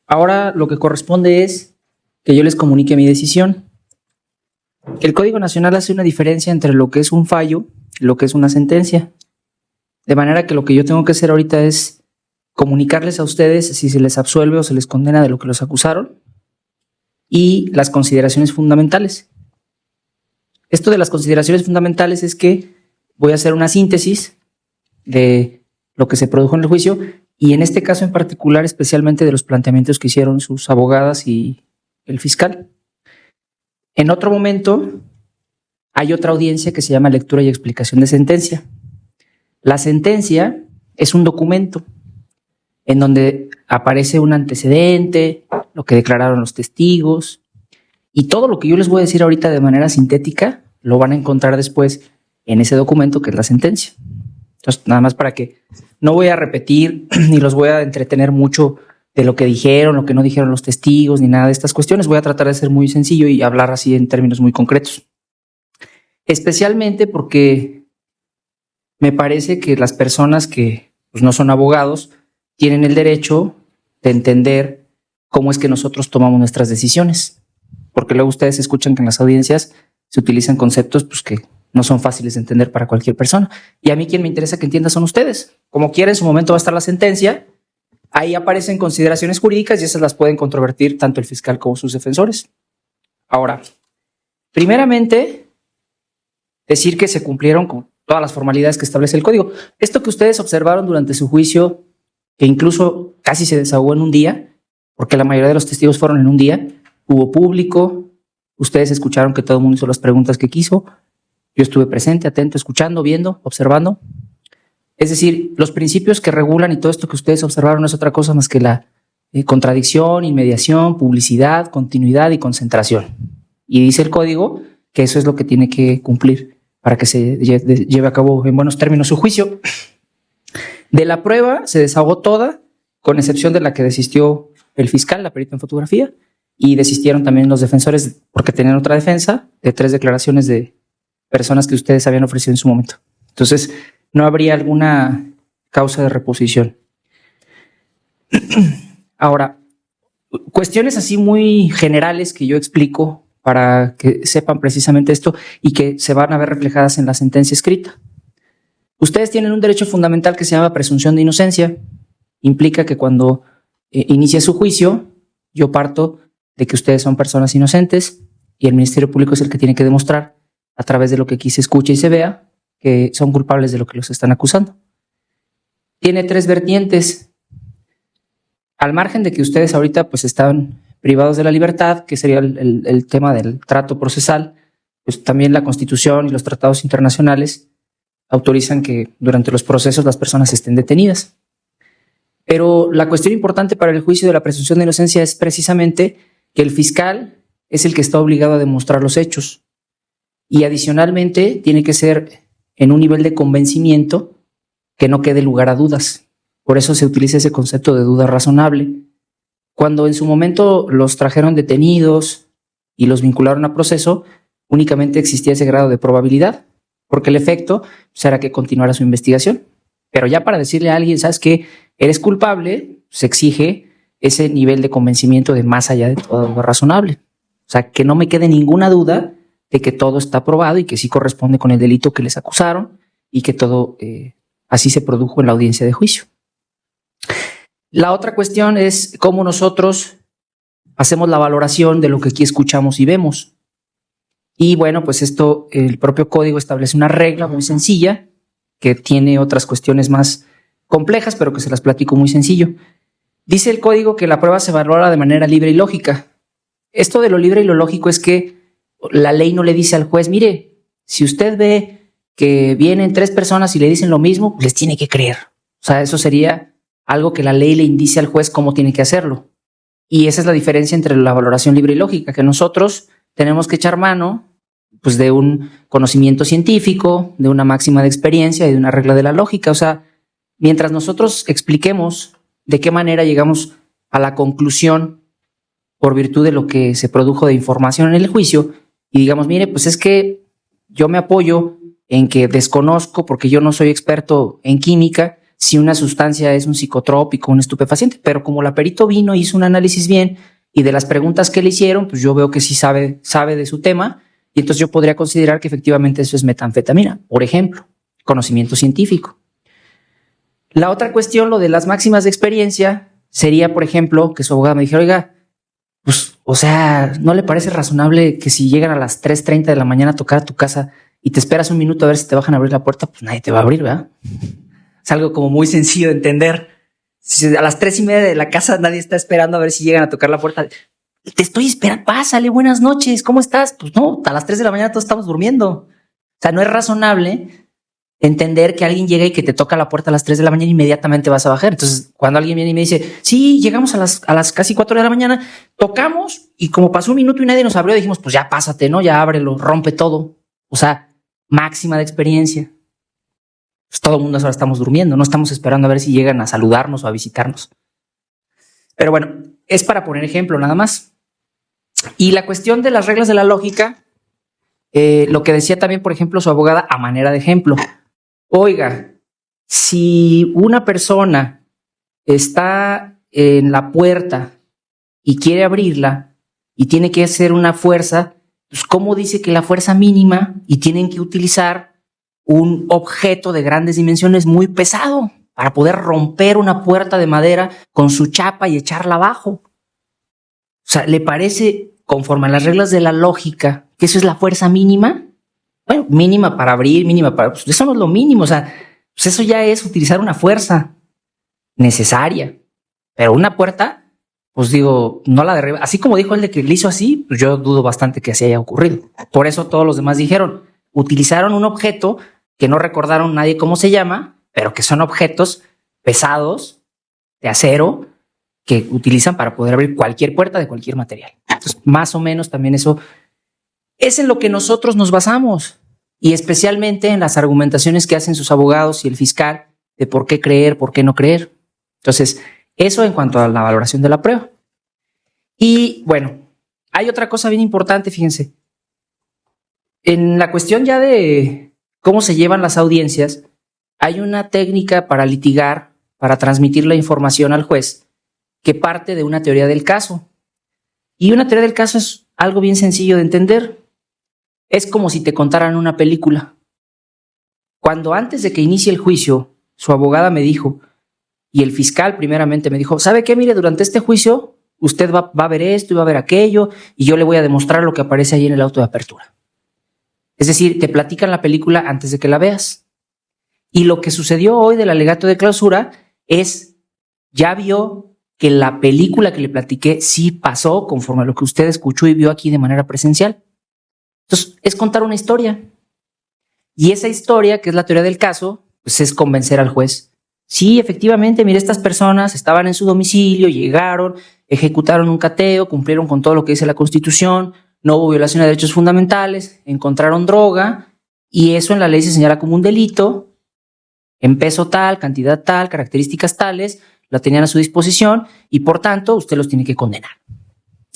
ahora lo que corresponde es que yo les comunique mi decisión. El Código Nacional hace una diferencia entre lo que es un fallo y lo que es una sentencia. De manera que lo que yo tengo que hacer ahorita es comunicarles a ustedes si se les absuelve o se les condena de lo que los acusaron y las consideraciones fundamentales. Esto de las consideraciones fundamentales es que voy a hacer una síntesis de lo que se produjo en el juicio y en este caso en particular especialmente de los planteamientos que hicieron sus abogadas y el fiscal. En otro momento hay otra audiencia que se llama lectura y explicación de sentencia. La sentencia es un documento en donde aparece un antecedente, lo que declararon los testigos y todo lo que yo les voy a decir ahorita de manera sintética lo van a encontrar después en ese documento que es la sentencia. Entonces, nada más para que no voy a repetir ni los voy a entretener mucho de lo que dijeron, lo que no dijeron los testigos, ni nada de estas cuestiones. Voy a tratar de ser muy sencillo y hablar así en términos muy concretos. Especialmente porque me parece que las personas que pues, no son abogados tienen el derecho de entender cómo es que nosotros tomamos nuestras decisiones. Porque luego ustedes escuchan que en las audiencias se utilizan conceptos pues, que no son fáciles de entender para cualquier persona. Y a mí quien me interesa que entienda son ustedes. Como quiera, en su momento va a estar la sentencia. Ahí aparecen consideraciones jurídicas y esas las pueden controvertir tanto el fiscal como sus defensores. Ahora, primeramente, decir que se cumplieron con todas las formalidades que establece el código. Esto que ustedes observaron durante su juicio, que incluso casi se desahogó en un día, porque la mayoría de los testigos fueron en un día, hubo público, ustedes escucharon que todo el mundo hizo las preguntas que quiso, yo estuve presente, atento, escuchando, viendo, observando. Es decir, los principios que regulan y todo esto que ustedes observaron no es otra cosa más que la contradicción, inmediación, publicidad, continuidad y concentración. Y dice el código que eso es lo que tiene que cumplir para que se lleve a cabo en buenos términos su juicio. De la prueba se desahogó toda, con excepción de la que desistió el fiscal, la perita en fotografía, y desistieron también los defensores porque tenían otra defensa de 3 declaraciones de personas que ustedes habían ofrecido en su momento. Entonces, no habría alguna causa de reposición. Ahora, cuestiones así muy generales que yo explico para que sepan precisamente esto y que se van a ver reflejadas en la sentencia escrita. Ustedes tienen un derecho fundamental que se llama presunción de inocencia. Implica que cuando inicia su juicio, yo parto de que ustedes son personas inocentes y el Ministerio Público es el que tiene que demostrar a través de lo que aquí se escuche y se vea que son culpables de lo que los están acusando. Tiene 3 vertientes. Al margen de que ustedes ahorita pues están privados de la libertad, que sería el tema del trato procesal, pues también la Constitución y los tratados internacionales autorizan que durante los procesos las personas estén detenidas. Pero la cuestión importante para el juicio de la presunción de inocencia es precisamente que el fiscal es el que está obligado a demostrar los hechos y adicionalmente tiene que ser en un nivel de convencimiento que no quede lugar a dudas. Por eso se utiliza ese concepto de duda razonable. Cuando en su momento los trajeron detenidos y los vincularon a proceso, únicamente existía ese grado de probabilidad, porque el efecto será que continuara su investigación. Pero ya para decirle a alguien, ¿sabes qué? Eres culpable, se exige ese nivel de convencimiento de más allá de todo lo razonable. O sea, que no me quede ninguna duda de que todo está probado y que sí corresponde con el delito que les acusaron y que todo así se produjo en la audiencia de juicio. La otra cuestión es cómo nosotros hacemos la valoración de lo que aquí escuchamos y vemos. Y bueno, pues esto, el propio código establece una regla muy sencilla que tiene otras cuestiones más complejas, pero que se las platico muy sencillo. Dice el código que la prueba se valora de manera libre y lógica. Esto de lo libre y lo lógico es que la ley no le dice al juez, mire, si usted ve que vienen 3 personas y le dicen lo mismo, les tiene que creer. O sea, eso sería algo que la ley le indice al juez cómo tiene que hacerlo. Y esa es la diferencia entre la valoración libre y lógica, que nosotros tenemos que echar mano pues, de un conocimiento científico, de una máxima de experiencia y de una regla de la lógica. O sea, mientras nosotros expliquemos de qué manera llegamos a la conclusión por virtud de lo que se produjo de información en el juicio y digamos, mire, pues es que yo me apoyo en que desconozco porque yo no soy experto en química, si una sustancia es un psicotrópico, un estupefaciente, pero como la perito vino, hizo un análisis bien y de las preguntas que le hicieron, pues yo veo que sí sabe de su tema y entonces yo podría considerar que efectivamente eso es metanfetamina, por ejemplo, conocimiento científico. La otra cuestión, lo de las máximas de experiencia, sería, por ejemplo, que su abogada me dijera, oiga, pues, o sea, ¿no le parece razonable que si llegan a las 3:30 de la mañana a tocar a tu casa y te esperas un minuto a ver si te bajan a abrir la puerta? Pues nadie te va a abrir, ¿verdad? Es algo como muy sencillo de entender. Si a las 3:30 de la casa nadie está esperando a ver si llegan a tocar la puerta. Te estoy esperando, pásale, buenas noches, ¿cómo estás? Pues no, a las 3 de la mañana todos estamos durmiendo. O sea, no es razonable entender que alguien llega y que te toca la puerta a las 3 de la mañana, inmediatamente vas a bajar. Entonces, cuando alguien viene y me dice, sí, llegamos a las casi 4 de la mañana, tocamos y como pasó un minuto y nadie nos abrió, dijimos, pues ya pásate, ¿no? Ya ábrelo, rompe todo. O sea, máxima de experiencia. Pues todo el mundo ahora estamos durmiendo, no estamos esperando a ver si llegan a saludarnos o a visitarnos. Pero bueno, es para poner ejemplo nada más. Y la cuestión de las reglas de la lógica, lo que decía también, por ejemplo, su abogada a manera de ejemplo. Oiga, si una persona está en la puerta y quiere abrirla y tiene que hacer una fuerza, pues ¿cómo dice que la fuerza mínima y tienen que utilizar un objeto de grandes dimensiones muy pesado para poder romper una puerta de madera con su chapa y echarla abajo? O sea, ¿le parece, conforme a las reglas de la lógica, que eso es la fuerza mínima? Bueno, mínima para abrir, mínima para... Pues eso no es lo mínimo, o sea, pues eso ya es utilizar una fuerza necesaria. Pero una puerta, pues digo, no la derriba. Así como dijo el de que le hizo así, pues yo dudo bastante que así haya ocurrido. Por eso todos los demás dijeron, utilizaron un objeto que no recordaron nadie cómo se llama, pero que son objetos pesados, de acero, que utilizan para poder abrir cualquier puerta de cualquier material. Entonces, más o menos también eso es en lo que nosotros nos basamos, y especialmente en las argumentaciones que hacen sus abogados y el fiscal de por qué creer, por qué no creer. Entonces, eso en cuanto a la valoración de la prueba. Y bueno, hay otra cosa bien importante, fíjense. En la cuestión ya de cómo se llevan las audiencias, hay una técnica para litigar, para transmitir la información al juez, que parte de una teoría del caso. Y una teoría del caso es algo bien sencillo de entender. Es como si te contaran una película. Cuando antes de que inicie el juicio, su abogada me dijo, y el fiscal primeramente me dijo, ¿sabe qué? Mire, durante este juicio usted va a ver esto y va a ver aquello, y yo le voy a demostrar lo que aparece ahí en el auto de apertura. Es decir, te platican la película antes de que la veas. Y lo que sucedió hoy del alegato de clausura es, ya vio que la película que le platiqué sí pasó conforme a lo que usted escuchó y vio aquí de manera presencial. Entonces, es contar una historia. Y esa historia, que es la teoría del caso, pues es convencer al juez. Sí, efectivamente, mire, estas personas estaban en su domicilio, llegaron, ejecutaron un cateo, cumplieron con todo lo que dice la Constitución, no hubo violación de derechos fundamentales, encontraron droga, y eso en la ley se señala como un delito, en peso tal, cantidad tal, características tales, la tenían a su disposición, y por tanto, usted los tiene que condenar,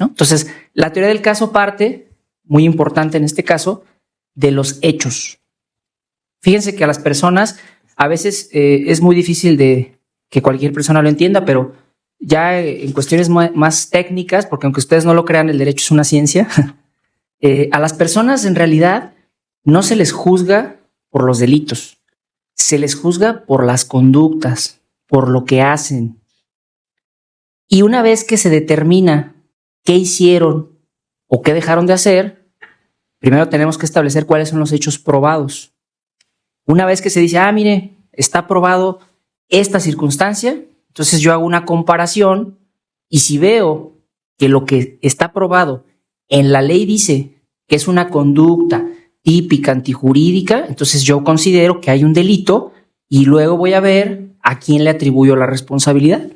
¿no? Entonces, la teoría del caso parte, muy importante en este caso, de los hechos. Fíjense que a las personas a veces es muy difícil de que cualquier persona lo entienda, pero ya en cuestiones más técnicas, porque aunque ustedes no lo crean, el derecho es una ciencia, a las personas en realidad no se les juzga por los delitos, se les juzga por las conductas, por lo que hacen. Y una vez que se determina qué hicieron o qué dejaron de hacer, primero tenemos que establecer cuáles son los hechos probados. Una vez que se dice, mire, está probado esta circunstancia, entonces yo hago una comparación y si veo que lo que está probado en la ley dice que es una conducta típica antijurídica, entonces yo considero que hay un delito y luego voy a ver a quién le atribuyo la responsabilidad.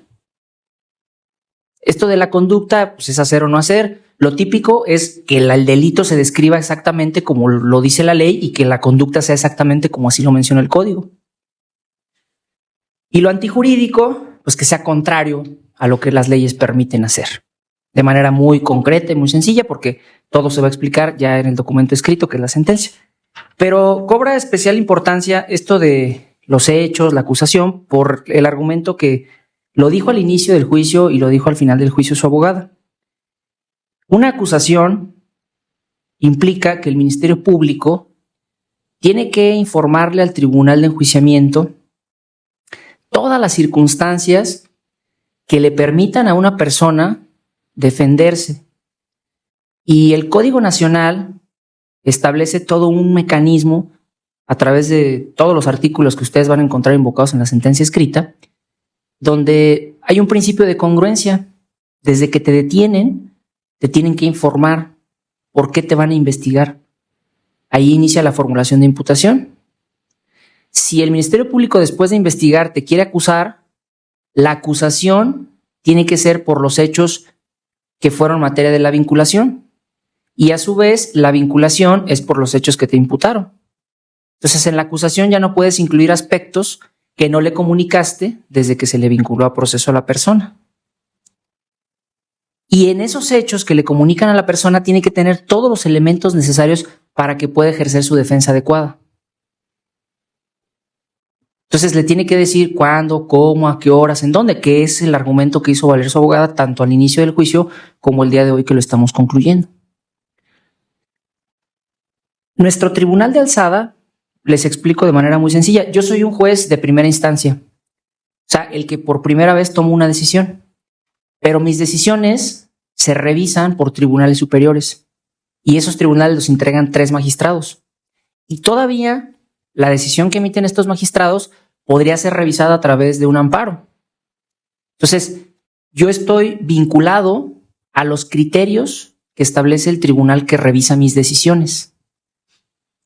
Esto de la conducta, pues es hacer o no hacer. Lo típico es que el delito se describa exactamente como lo dice la ley y que la conducta sea exactamente como así lo menciona el código. Y lo antijurídico, pues que sea contrario a lo que las leyes permiten hacer. De manera muy concreta y muy sencilla, porque todo se va a explicar ya en el documento escrito, que es la sentencia. Pero cobra especial importancia esto de los hechos, la acusación, por el argumento que lo dijo al inicio del juicio y lo dijo al final del juicio su abogada. Una acusación implica que el Ministerio Público tiene que informarle al tribunal de enjuiciamiento todas las circunstancias que le permitan a una persona defenderse. Y el Código Nacional establece todo un mecanismo a través de todos los artículos que ustedes van a encontrar invocados en la sentencia escrita, donde hay un principio de congruencia. Desde que te detienen, te tienen que informar por qué te van a investigar. Ahí inicia la formulación de imputación. Si el Ministerio Público, después de investigar, te quiere acusar, la acusación tiene que ser por los hechos que fueron materia de la vinculación. Y a su vez, la vinculación es por los hechos que te imputaron. Entonces, en la acusación ya no puedes incluir aspectos que no le comunicaste desde que se le vinculó a proceso a la persona. Y en esos hechos que le comunican a la persona tiene que tener todos los elementos necesarios para que pueda ejercer su defensa adecuada. Entonces le tiene que decir cuándo, cómo, a qué horas, en dónde, que es el argumento que hizo valer su abogada tanto al inicio del juicio como el día de hoy que lo estamos concluyendo. Nuestro tribunal de alzada, les explico de manera muy sencilla, yo soy un juez de primera instancia, o sea, el que por primera vez tomó una decisión, pero mis decisiones se revisan por tribunales superiores y esos tribunales los entregan 3 magistrados. Y todavía la decisión que emiten estos magistrados podría ser revisada a través de un amparo. Entonces, yo estoy vinculado a los criterios que establece el tribunal que revisa mis decisiones.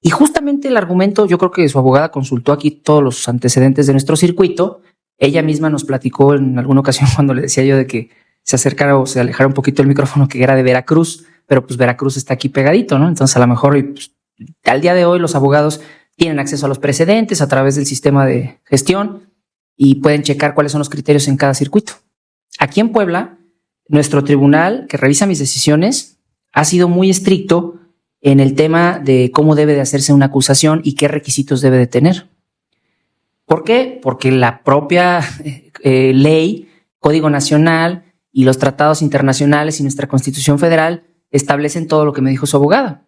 Y justamente el argumento, yo creo que su abogada consultó aquí todos los antecedentes de nuestro circuito. Ella misma nos platicó en alguna ocasión cuando le decía yo de que se acercara o se alejara un poquito el micrófono, que era de Veracruz, pero pues Veracruz está aquí pegadito, ¿no? Entonces a lo mejor pues, al día de hoy los abogados tienen acceso a los precedentes a través del sistema de gestión y pueden checar cuáles son los criterios en cada circuito. Aquí en Puebla, nuestro tribunal que revisa mis decisiones ha sido muy estricto en el tema de cómo debe de hacerse una acusación y qué requisitos debe de tener. ¿Por qué? Porque la propia ley, Código Nacional y los tratados internacionales y nuestra Constitución Federal establecen todo lo que me dijo su abogada.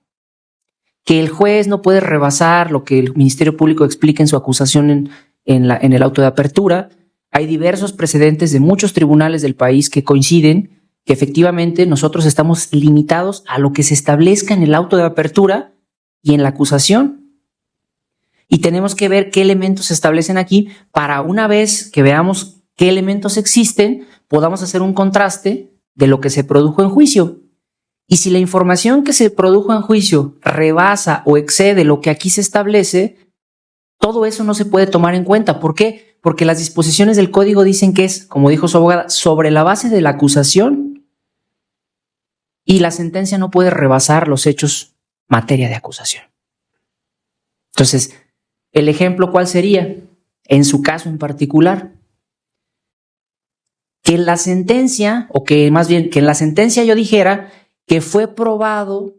Que el juez no puede rebasar lo que el Ministerio Público explica en su acusación en el auto de apertura. Hay diversos precedentes de muchos tribunales del país que coinciden que efectivamente nosotros estamos limitados a lo que se establezca en el auto de apertura y en la acusación. Y tenemos que ver qué elementos se establecen aquí para una vez que veamos qué elementos existen, podamos hacer un contraste de lo que se produjo en juicio. Y si la información que se produjo en juicio rebasa o excede lo que aquí se establece, todo eso no se puede tomar en cuenta. ¿Por qué? Porque las disposiciones del código dicen que es, como dijo su abogada, sobre la base de la acusación y la sentencia no puede rebasar los hechos materia de acusación. Entonces, el ejemplo, ¿cuál sería? En su caso en particular, que en la sentencia, o que más bien que en la sentencia yo dijera que fue probado